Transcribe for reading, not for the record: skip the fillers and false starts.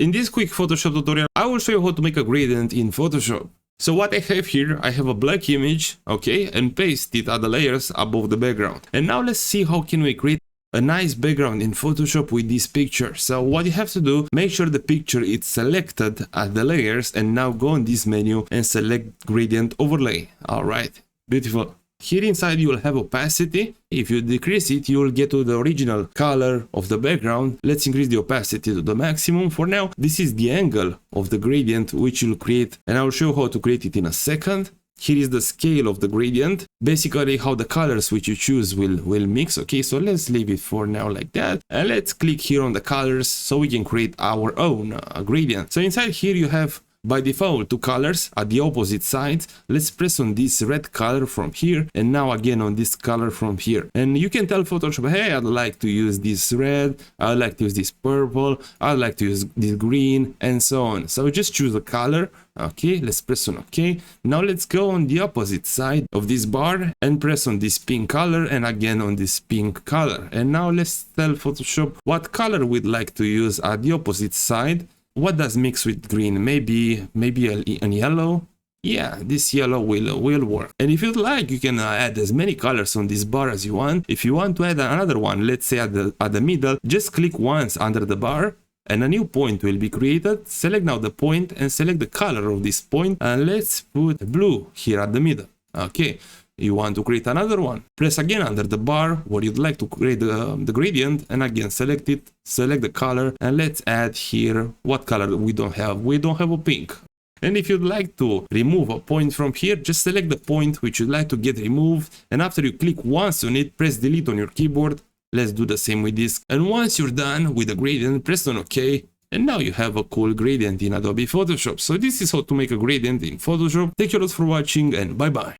In this quick Photoshop tutorial, I will show you how to make a gradient in Photoshop. So what I have here, I have a black image, okay, and paste it at the layers above the background. And now let's see how can we create a nice background in Photoshop with this picture. So what you have to do, make sure the picture is selected at the layers, and now go on this menu and select gradient overlay. All right, beautiful. Here inside you will have opacity. If you decrease it, you will get to the original color of the background. Let's increase the opacity to the maximum. For now, this is the angle of the gradient which you'll create, and I will show you how to create it in a second. Here is the scale of the gradient, basically how the colors which you choose will mix. Okay, so let's leave it for now like that, and let's click here on the colors so we can create our own gradient. So inside here you have by default two colors at the opposite sides. Let's press on this red color from here, and now again on this color from here, and you can tell Photoshop, hey, I'd like to use this red, I'd like to use this purple, I'd like to use this green, and so on. So just choose a color. Okay, let's press on OK. Now let's go on the opposite side of this bar and press on this pink color, and again on this pink color. And now let's tell Photoshop what color we'd like to use at the opposite side. What does mix with green? Maybe a yellow. Yeah, this yellow will work. And if you'd like, you can add as many colors on this bar as you want. If you want to add another one, let's say at the middle, just click once under the bar and a new point will be created. Select now the point and select the color of this point, and let's put blue here at the middle. Okay, you want to create another one, press again under the bar where you'd like to create the gradient, and again select it, select the color, and let's add here what color we don't have a pink. And if you'd like to remove a point from here, just select the point which you'd like to get removed, and after you click once on it, press delete on your keyboard. Let's do the same with this, and once you're done with the gradient, press on OK, and now you have a cool gradient in Adobe Photoshop. So this is how to make a gradient in Photoshop. Thank you a lot for watching, and bye bye.